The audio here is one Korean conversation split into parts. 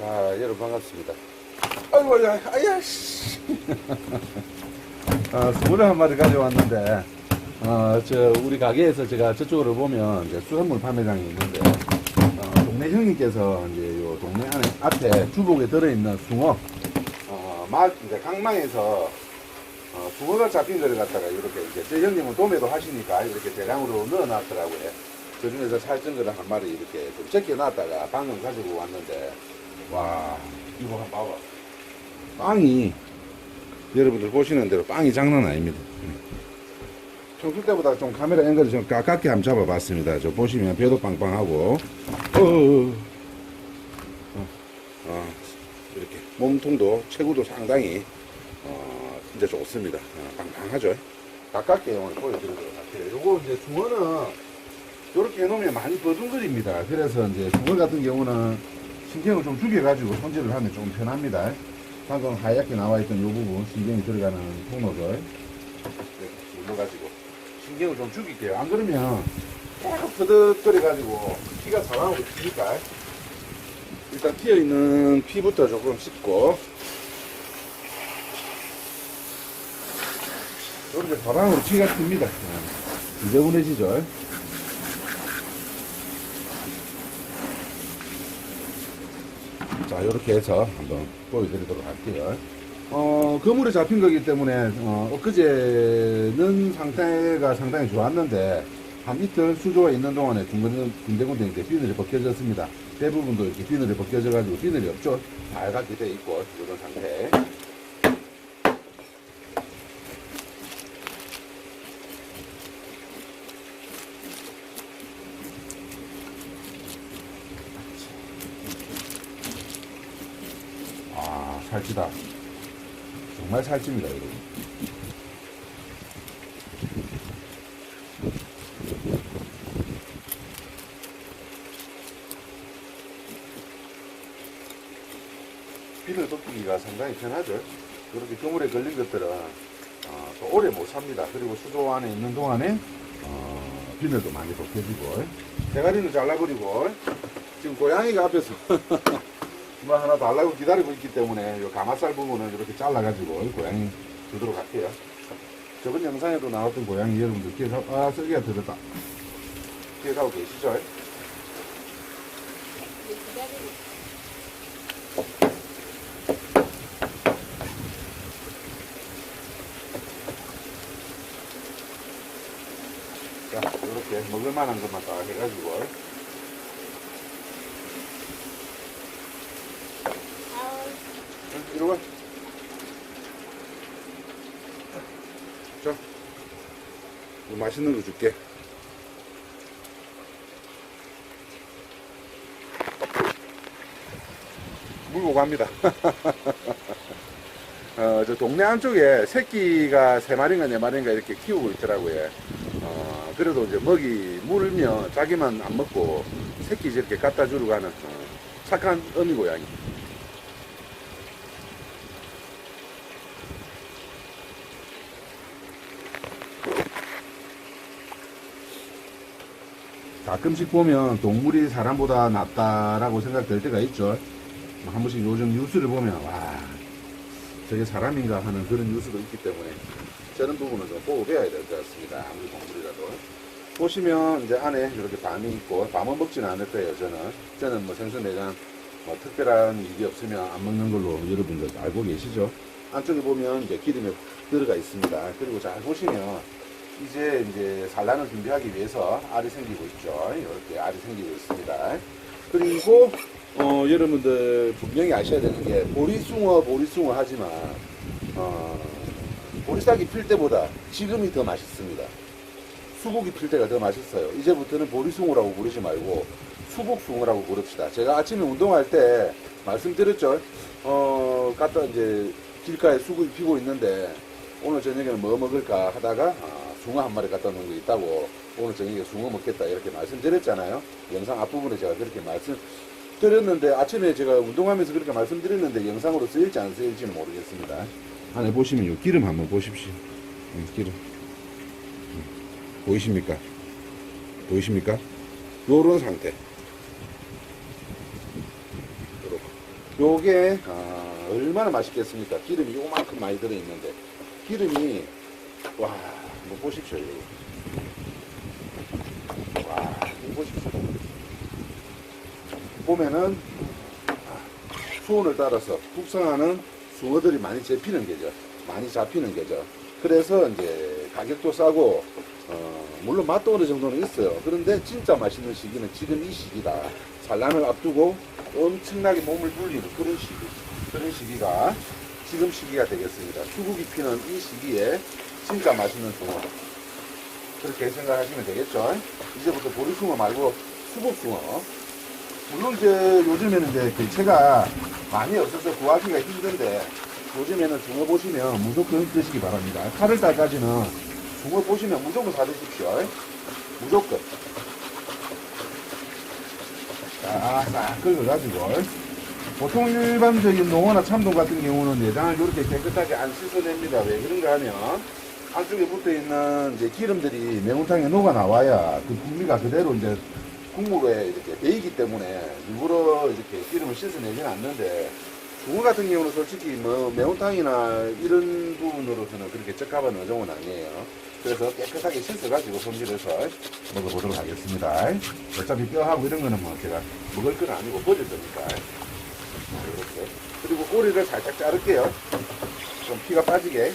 여러분 반갑습니다. 아이고, 아야, 씨. 숭어를 한 마리 가져왔는데, 우리 가게에서 제가 저쪽으로 보면 이제 수산물 판매장이 있는데, 동네 형님께서 이제 요 동네 안에 앞에 주복에 들어있는 숭어, 이제 강망에서 숭어가 잡힌 거를 갖다가 이렇게 이제 제 형님은 도매도 하시니까 이렇게 대량으로 넣어놨더라고요. 그 중에서 살찐 거를 한 마리 이렇게 좀 제껴놨다가 방금 가지고 왔는데, 와, 이거 한번 봐봐. 빵이, 여러분들 보시는 대로 빵이 장난 아닙니다. 평소 때보다 좀 카메라 앵글을 좀 가깝게 한번 잡아봤습니다. 저 보시면 배도 빵빵하고, 이렇게 몸통도 체구도 상당히 진짜 좋습니다. 빵빵하죠. 가깝게 오늘 보여드리도록 할게요. 요거 이제 숭어는 이렇게 해놓으면 많이 버둥거립니다. 그래서 이제 숭어 같은 경우는 신경을 좀 죽여가지고 손질을 하면 좀 편합니다. 방금 하얗게 나와있던 이 부분 신경이 들어가는 통로를 눌러가지고 신경을 좀 죽일게요. 안 그러면 계속 퍼득거려가지고 피가 사방으로 튀니까 일단 튀어있는 피부터 조금 씻고 이렇게 사방으로 피가 튑니다. 지저분해지죠. 자, 이렇게 해서 한번 보여드리도록 할게요. 그물에 잡힌 거기 때문에, 엊그제는 상태가 상당히 좋았는데, 한 이틀 수조가 있는 동안에 군데군데 이렇게 비늘이 벗겨졌습니다. 대부분도 이렇게 비늘이 벗겨져가지고 비늘이 없죠? 빨갛게 돼 있고, 이런 상태. 살찌다. 정말 살찝니다, 여러분. 비늘 벗기기가 상당히 편하죠. 그렇게 그물에 걸린 것들은 또 오래 못 삽니다. 그리고 수조 안에 있는 동안에 비늘도 많이 벗겨지고 대가리는 잘라버리고 지금 고양이가 앞에서 뭐 하나 달라고 기다리고 있기 때문에 요 가마살 부분은 이렇게 잘라가지고 고양이 주도록 할게요. 저번 영상에도 나왔던 고양이 여러분들 기억하고, 썰기가 들었다. 기억하고 계시죠? 자, 이렇게 먹을만한 것만 딱 해가지고 이리 와. 자, 맛있는 거 줄게. 물고 갑니다. 저 동네 안쪽에 새끼가 3마리인가 4마리인가 이렇게 키우고 있더라고요. 그래도 이제 먹이 물면 자기만 안 먹고 새끼 저렇게 갖다 주러 가는 착한 어미 고양이. 가끔씩 보면 동물이 사람보다 낫다라고 생각될 때가 있죠. 한 번씩 요즘 뉴스를 보면 와, 저게 사람인가 하는 그런 뉴스도 있기 때문에 저런 부분은 좀 보고 배워야 될 것 같습니다. 아무리 동물이라도. 보시면 이제 안에 이렇게 밤이 있고, 밤은 먹지는 않을 거예요. 저는 뭐 생선내장 뭐 특별한 일이 없으면 안 먹는 걸로 여러분들 알고 계시죠. 안쪽에 보면 이제 기름에 들어가 있습니다. 그리고 잘 보시면 이제 산란을 준비하기 위해서 알이 생기고 있죠. 이렇게 알이 생기고 있습니다. 그리고 여러분들 분명히 아셔야 되는 게 보리숭어 하지만 보리싹이 필 때보다 지금이 더 맛있습니다. 수국이 필 때가 더 맛있어요. 이제부터는 보리숭어라고 부르지 말고 수국숭어라고 부릅시다. 제가 아침에 운동할 때 말씀드렸죠. 갔다 이제 길가에 수국이 피고 있는데 오늘 저녁에는 뭐 먹을까 하다가 숭어 한 마리 갖다 놓은 게 있다고 오늘 저녁에 숭어 먹겠다 이렇게 말씀드렸잖아요. 영상 앞부분에 제가 그렇게 말씀드렸는데 아침에 제가 운동하면서 그렇게 말씀드렸는데 영상으로 쓰일지 안 쓰일지는 모르겠습니다. 안에 보시면 요 기름 한번 보십시오. 기름 보이십니까? 요런 상태. 요렇게. 요게 얼마나 맛있겠습니까? 기름이 요만큼 많이 들어있는데 기름이 와 한번 보십시오. 이거. 와 이거 보십시오. 보면은 수온을 따라서 숙성하는 숭어들이 많이 잡히는 게죠. 많이 잡히는 게죠. 그래서 이제 가격도 싸고 물론 맛도 어느 정도는 있어요. 그런데 진짜 맛있는 시기는 지금 이 시기다. 산란을 앞두고 엄청나게 몸을 불리는 그런 시기가 지금 시기가 되겠습니다. 수국이 피는 이 시기에 진짜 맛있는 숭어. 그렇게 생각하시면 되겠죠. 이제부터 보리숭어 말고 수국숭어. 물론 이제 요즘에는 이제 개체가 많이 없어서 구하기가 힘든데 요즘에는 숭어 보시면 무조건 드시기 바랍니다. 8월달까지는 숭어 보시면 무조건 사드십시오. 무조건. 싹 긁어가지고 보통 일반적인 농어나 참돔 같은 경우는 내장을 이렇게 깨끗하게 안 씻어냅니다. 왜 그런가 하면 안쪽에 붙어있는 이제 기름들이 매운탕에 녹아 나와야 그 풍미가 그대로 이제 국물에 이렇게 배이기 때문에 일부러 이렇게 기름을 씻어내지는 않는데 숭어 같은 경우는 솔직히 뭐 매운탕이나 이런 부분으로서는 그렇게 적합한 어종은 아니에요. 그래서 깨끗하게 씻어가지고 손질해서 먹어보도록 하겠습니다. 어차피 뼈하고 이런 거는 뭐 제가 먹을 건 아니고 버릴 거니까. 이렇게. 그리고 꼬리를 살짝 자를게요. 좀 피가 빠지게.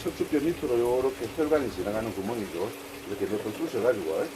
척추뼈 밑으로 이렇게 혈관이 지나가는 구멍이죠. 이렇게 몇 번 쑤셔가지고.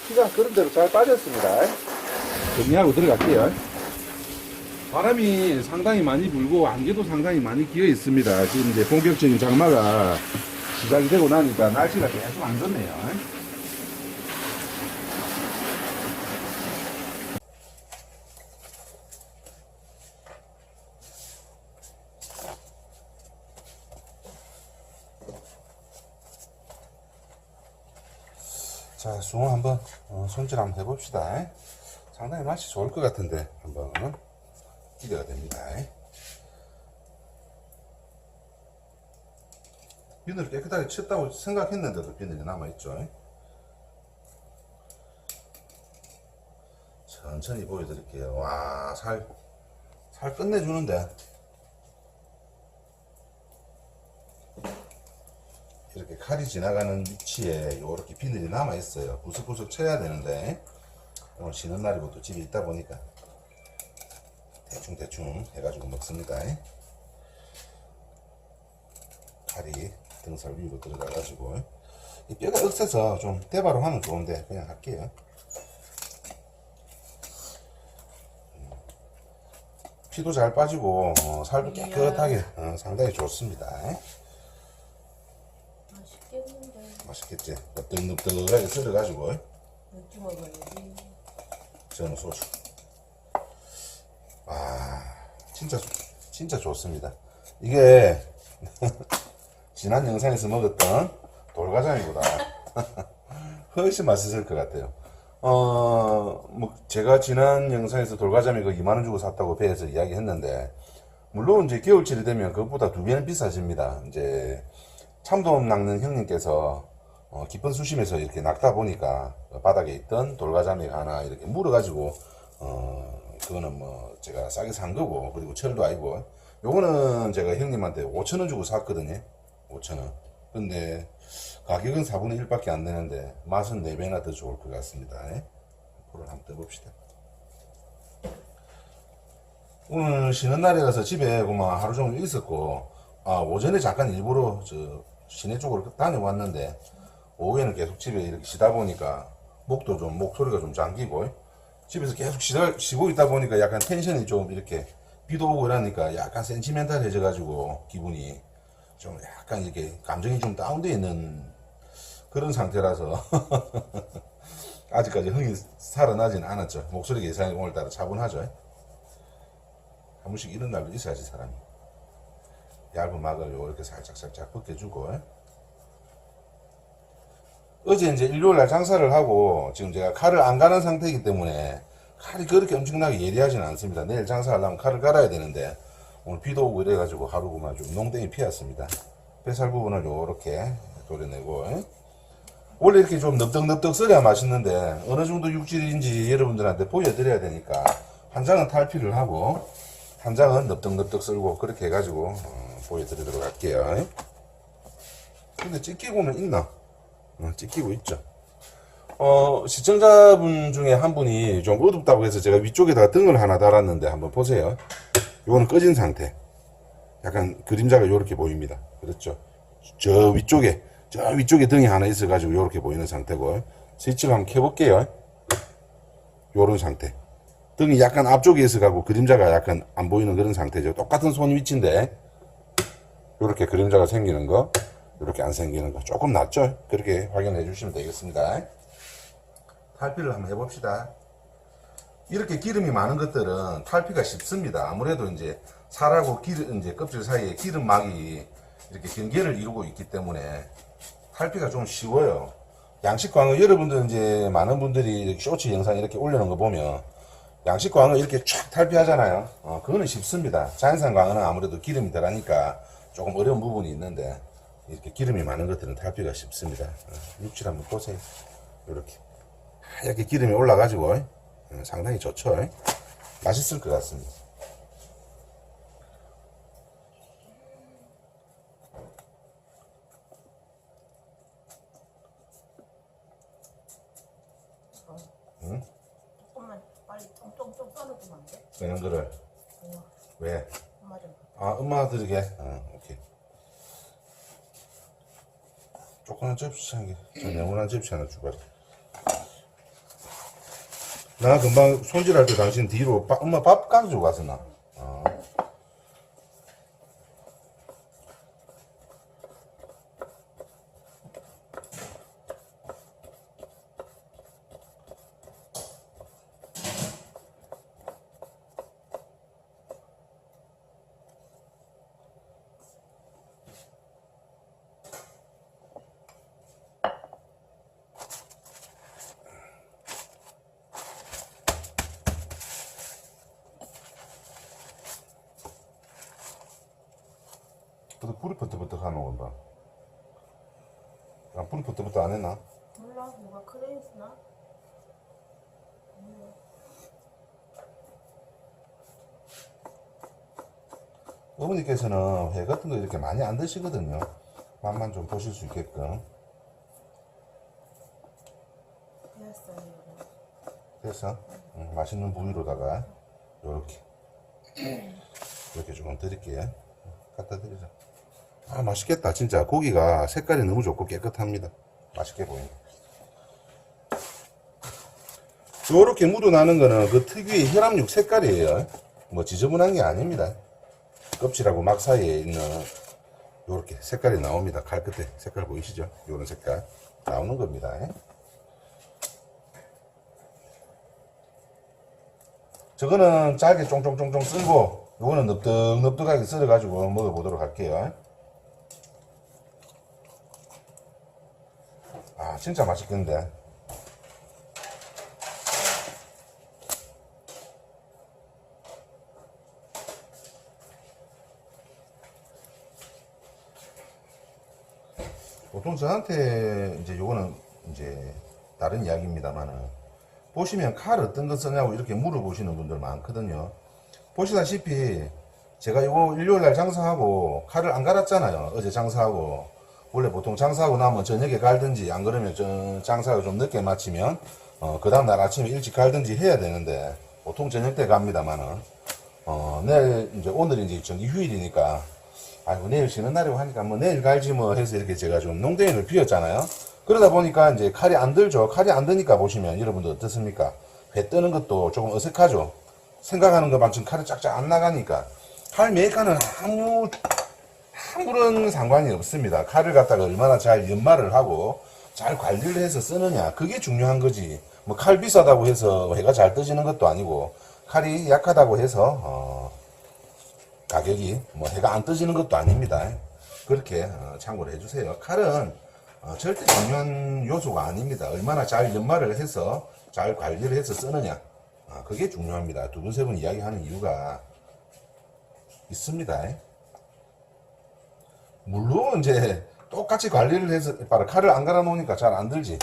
피가 그런 대로 잘 빠졌습니다. 정리하고 들어갈게요. 바람이 상당히 많이 불고 안개도 상당히 많이 끼어 있습니다. 지금 이제 본격적인 장마가 시작이 되고 나니까 날씨가 계속 안 좋네요. 자, 숭어 한번 손질 한번 해봅시다. 상당히 맛이 좋을 것 같은데 한번 기대가 됩니다. 비늘을 깨끗하게 쳤다고 생각했는데도 비늘이 남아있죠. 천천히 보여드릴게요. 와, 살 끝내주는데 이렇게 칼이 지나가는 위치에 이렇게 비늘이 남아있어요. 부석부석 쳐야 되는데 오늘 쉬는 날이고 또 집에 있다 보니까 대충 해가지고 먹습니다. 칼이 등살 위로 들어가가지고 이 뼈가 억세서 좀 대바로 하면 좋은데 그냥 할게요. 피도 잘 빠지고 살도 깨끗하게 상당히 좋습니다. 맛있겠지? 뜨끈뜨끈하게 썰어가지고 맥주 먹어야지. 저는 소주. 아, 진짜 좋습니다. 이게 지난 영상에서 먹었던 돌가자미보다 훨씬 맛있을 것 같아요. 뭐 제가 지난 영상에서 돌가자미 그 2만원 주고 샀다고 배에서 이야기했는데 물론 이제 겨울철이 되면 그것보다 2배는 비싸집니다. 이제 참돔 낚는 형님께서 깊은 수심에서 이렇게 낚다 보니까 바닥에 있던 돌가자미가 하나 이렇게 물어가지고 그거는 뭐 제가 싸게 산 거고, 그리고 철도 아니고 요거는 제가 형님한테 5,000원 주고 샀거든요. 5,000원. 근데 가격은 4분의 1밖에 안 되는데 맛은 4배나 더 좋을 것 같습니다. 불을 한번 떠봅시다. 오늘 쉬는 날이라서 집에 그만 하루 종일 있었고, 오전에 잠깐 일부러 저 시내 쪽으로 다녀왔는데 오후에는 계속 집에 이렇게 쉬다 보니까 목도 좀 목소리가 좀 잠기고 집에서 계속 쉬고 있다 보니까 약간 텐션이 좀 이렇게 비도 오고 이러니까 약간 센티멘탈해져 가지고 기분이 좀 약간 이렇게 감정이 좀 다운되어 있는 그런 상태라서 아직까지 흥이 살아나진 않았죠. 목소리가 예상이 오늘따라 차분하죠. 한 번씩 이런 날도 있어야지 사람이. 얇은 막을 이렇게 살짝 벗겨주고. 어제 이제 일요일날 장사를 하고 지금 제가 칼을 안 가는 상태이기 때문에 칼이 그렇게 엄청나게 예리하지는 않습니다. 내일 장사하려면 칼을 갈아야 되는데 오늘 비도 오고 이래가지고 하루구만 좀 농땡이 피었습니다. 뱃살 부분을 요렇게 도려내고. 원래 이렇게 좀 넙덕넙덕 썰어야 맛있는데 어느 정도 육질인지 여러분들한테 보여드려야 되니까 한 장은 탈피를 하고 한 장은 넙덕넙덕 썰고 그렇게 해가지고 보여드리도록 할게요. 근데 찍히고는 있나? 찍히고 있죠. 시청자분 중에 한 분이 좀 어둡다고 해서 제가 위쪽에다가 등을 하나 달았는데 한번 보세요. 이거는 꺼진 상태. 약간 그림자가 이렇게 보입니다. 그렇죠. 저 위쪽에 등이 하나 있어가지고 이렇게 보이는 상태고, 스위치를 한번 켜볼게요. 요런 상태. 등이 약간 앞쪽에 있어가지고 그림자가 약간 안 보이는 그런 상태죠. 똑같은 손 위치인데 요렇게 그림자가 생기는 거, 요렇게 안 생기는 거 조금 낫죠? 그렇게 확인해 주시면 되겠습니다. 탈피를 한번 해봅시다. 이렇게 기름이 많은 것들은 탈피가 쉽습니다. 아무래도 이제 살하고 이제 껍질 사이에 기름막이 이렇게 경계를 이루고 있기 때문에 탈피가 좀 쉬워요. 양식광어, 여러분들 이제 많은 분들이 쇼츠 영상 이렇게 올려놓은 거 보면 양식광어 이렇게 쫙 탈피하잖아요. 그거는 쉽습니다. 자연산 광어는 아무래도 기름이 덜하니까 조금 어려운 부분이 있는데 이렇게 기름이 많은 것들은 탈피가 쉽습니다. 육질 한번 보세요. 이렇게 하얗게 기름이 올라가지고 상당히 좋죠. 맛있을 것 같습니다. 응? 조금만 빨리 쫑쫑쫑 썰어주면 안 돼? 쓰는 거를 왜? 엄마 좀. 엄마가 드리게. 오케이. 조그만 접시 한 개, 저 네모난 접시 하나 주봐라. 나 금방 손질할 때 당신 뒤로 엄마 밥 가지고 갔었나? 불이 버떡버떡 하는 건가? 불이 버떡버떡 안 했나? 몰라, 뭐가 크레이스나? 어머니께서는 회 같은 거 이렇게 많이 안 드시거든요. 맛만 좀 보실 수 있게끔. 되었어요. 됐어? 맛있는 부위로다가 요렇게 이렇게 조금 드릴게요. 갖다 드리자. 맛있겠다. 진짜 고기가 색깔이 너무 좋고 깨끗합니다. 맛있게 보인다. 요렇게 묻어나는 거는 그 특유의 혈압육 색깔이에요. 뭐 지저분한 게 아닙니다. 껍질하고 막 사이에 있는 요렇게 색깔이 나옵니다. 칼 끝에 색깔 보이시죠? 요런 색깔 나오는 겁니다. 저거는 짧게 쫑쫑쫑쫑 썰고 요거는 넙득넙득하게 썰어가지고 먹어보도록 할게요. 진짜 맛있겠는데. 보통 저한테 이제 요거는 이제 다른 이야기입니다만은 보시면 칼 어떤 거 쓰냐고 이렇게 물어보시는 분들 많거든요. 보시다시피 제가 이거 일요일날 장사하고 칼을 안 갈았잖아요. 어제 장사하고 원래 보통 장사하고 나면 저녁에 갈든지 안 그러면 장사가 좀 늦게 마치면 그 다음날 아침에 일찍 갈든지 해야 되는데 보통 저녁 때 갑니다만은 내일 이제 오늘이 이제 정기 휴일이니까 아이고 내일 쉬는 날이고 하니까 뭐 내일 갈지 뭐 해서 이렇게 제가 좀 농대인을 비웠잖아요. 그러다 보니까 이제 칼이 안 들죠. 칼이 안 드니까 보시면 여러분들 어떻습니까? 회 뜨는 것도 조금 어색하죠. 생각하는 것만큼 칼이 쫙쫙 안 나가니까. 칼 메이커는 아무런 상관이 없습니다. 칼을 갖다가 얼마나 잘 연마를 하고 잘 관리를 해서 쓰느냐, 그게 중요한 거지. 뭐 칼 비싸다고 해서 회가 잘 떠지는 것도 아니고, 칼이 약하다고 해서 가격이 뭐 회가 안 떠지는 것도 아닙니다. 그렇게 참고를 해주세요. 칼은 절대 중요한 요소가 아닙니다. 얼마나 잘 연마를 해서 잘 관리를 해서 쓰느냐, 그게 중요합니다. 두 번, 세 번 이야기하는 이유가 있습니다. 물론 이제 똑같이 관리를 해서 바로 칼을 안 갈아 놓으니까 잘 안 들지.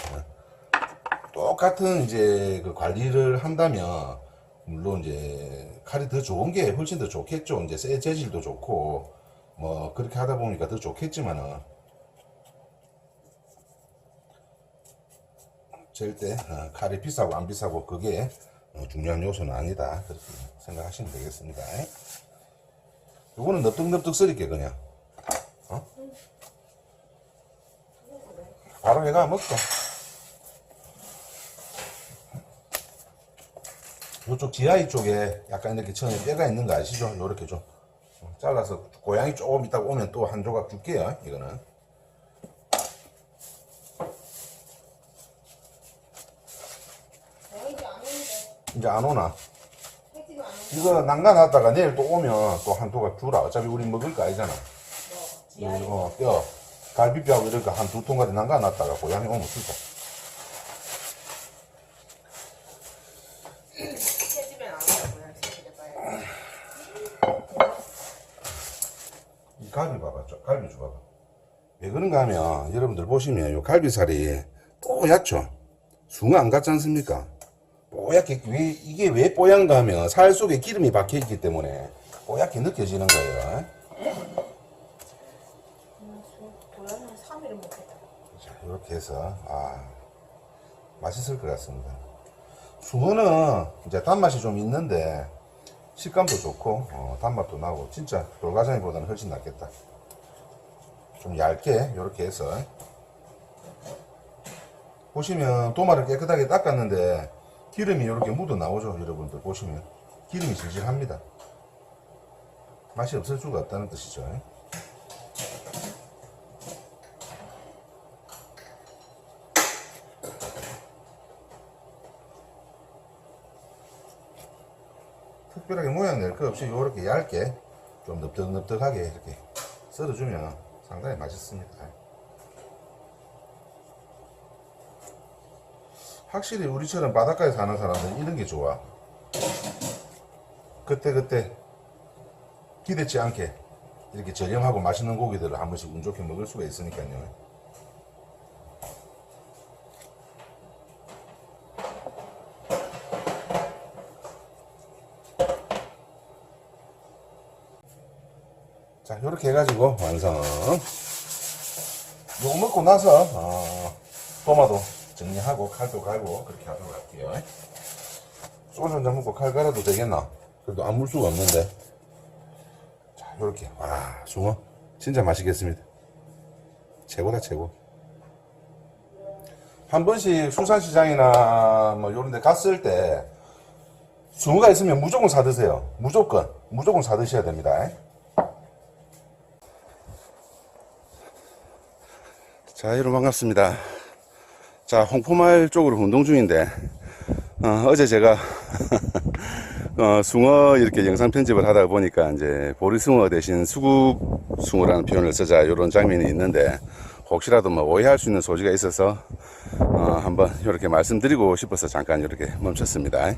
똑같은 이제 그 관리를 한다면 물론 이제 칼이 더 좋은 게 훨씬 더 좋겠죠. 이제 쇠 재질도 좋고 뭐 그렇게 하다 보니까 더 좋겠지만은 절대 칼이 비싸고 안 비싸고 그게 중요한 요소는 아니다. 그렇게 생각하시면 되겠습니다. 요거는 넙득넙득 썰을게 그냥. 바로 해가 먹자. 요쪽 지하이 쪽에 약간 이렇게 천에 뼈가 있는 거 아시죠? 요렇게 좀 잘라서 고양이 조금 이따가 오면 또 한 조각 줄게요. 이거는 이제 안 오나? 이거 남가놨다가 내일 또 오면 또 한 조각 주라. 어차피 우리 먹을 거 아니잖아. 뼈 갈비뼈하고 이런 거 한 두 통까지 남가놨다가 고양이 오면 주자. 이 갈비 봐봐. 갈비 줘봐봐. 왜 그런가 하면 여러분들 보시면 요 갈비살이 뽀얗죠. 숭어 안 같지 않습니까? 뽀얗게 이게 왜 뽀얀가 하면 살 속에 기름이 박혀 있기 때문에 뽀얗게 느껴지는 거예요. 고양이는 3일을 먹겠다. 자, 이렇게 해서 맛있을 것 같습니다. 숭어는 이제 단맛이 좀 있는데 식감도 좋고 단맛도 나고 진짜 돌가자미보다는 훨씬 낫겠다. 좀 얇게 이렇게 해서 보시면 도마를 깨끗하게 닦았는데 기름이 이렇게 묻어 나오죠. 여러분들 보시면 기름이 질질합니다. 맛이 없을 수가 없다는 뜻이죠. 특별하게 모양 낼 거 없이 이렇게 얇게 좀 넓적넓적하게 이렇게 썰어주면 상당히 맛있습니다. 확실히 우리처럼 바닷가에 사는 사람들은 이런 게 좋아. 그때 기대치 않게 이렇게 저렴하고 맛있는 고기들을 한 번씩 운 좋게 먹을 수가 있으니까요. 자, 요렇게 해가지고 완성. 요거 먹고 나서 도마도 정리하고 칼도 갈고 그렇게 하도록 할게요. 소주 한잔 먹고 칼 갈아도 되겠나? 그래도 안 물 수가 없는데. 자, 요렇게. 와, 숭어 진짜 맛있겠습니다. 최고다, 최고. 한 번씩 수산시장이나 뭐 요런 데 갔을 때 숭어가 있으면 무조건 사 드세요. 무조건 사 드셔야 됩니다. 자, 여러분 반갑습니다. 자, 홍포마을 쪽으로 운동 중인데 어제 제가 숭어 이렇게 영상 편집을 하다 보니까 이제 보리숭어 대신 수국숭어라는 표현을 쓰자 이런 장면이 있는데 혹시라도 뭐 오해할 수 있는 소지가 있어서 한번 이렇게 말씀드리고 싶어서 잠깐 이렇게 멈췄습니다.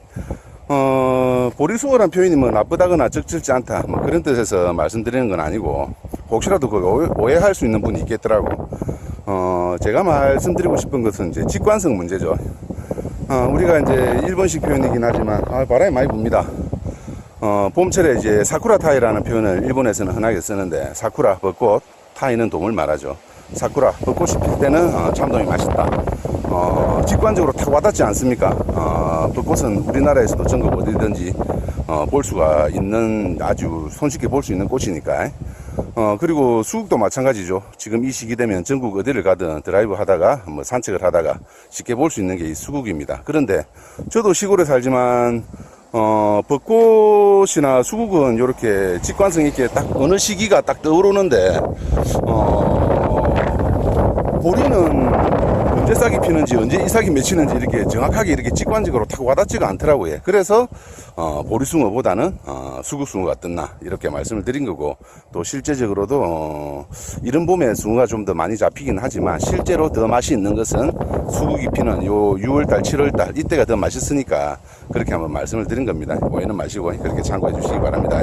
보리숭어란 표현이 뭐 나쁘다거나 적절치 않다 뭐 그런 뜻에서 말씀드리는 건 아니고 혹시라도 그 오해할 수 있는 분이 있겠더라고. 제가 말씀드리고 싶은 것은 이제 직관성 문제죠. 우리가 이제 일본식 표현이긴 하지만 바람이 많이 붑니다. 봄철에 이제 사쿠라 타이라는 표현을 일본에서는 흔하게 쓰는데 사쿠라 벚꽃, 타이는 돔을 말하죠. 사쿠라 벚꽃이 필 때는 참돔이 맛있다. 직관적으로 탁 와닿지 않습니까? 벚꽃은 우리나라에서도 전국 어디든지 볼 수가 있는 아주 손쉽게 볼 수 있는 꽃이니까 그리고 수국도 마찬가지죠. 지금 이 시기 되면 전국 어디를 가든 드라이브 하다가 뭐 산책을 하다가 쉽게 볼 수 있는 게 이 수국입니다. 그런데 저도 시골에 살지만 벚꽃이나 수국은 이렇게 직관성 있게 딱 어느 시기가 딱 떠오르는데 보리는 언제 싹이 피는지 언제 이삭이 맺히는지 이렇게 정확하게 이렇게 직관적으로 딱 와닿지가 않더라고요. 그래서 보리숭어보다는 수국숭어가 떴나 이렇게 말씀을 드린 거고, 또 실제적으로도 이른 봄에 숭어가 좀 더 많이 잡히긴 하지만 실제로 더 맛이 있는 것은 수국이 피는 요 6월달 7월달 이때가 더 맛있으니까 그렇게 한번 말씀을 드린 겁니다. 오해는 마시고 그렇게 참고해 주시기 바랍니다.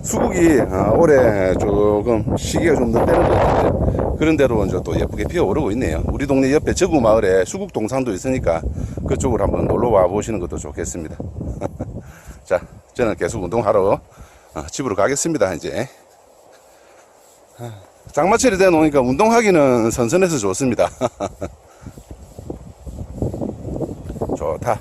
수국이 올해 조금 시기가 좀 늦대는 것 같은데 그런대로 이제 또 예쁘게 피어오르고 있네요. 우리 동네 옆에 저구 마을에 수국 동산도 있으니까 그쪽으로 한번 놀러 와 보시는 것도 좋겠습니다. 자, 저는 계속 운동하러 집으로 가겠습니다. 이제 장마철이 돼 놓으니까 운동하기는 선선해서 좋습니다. 좋다.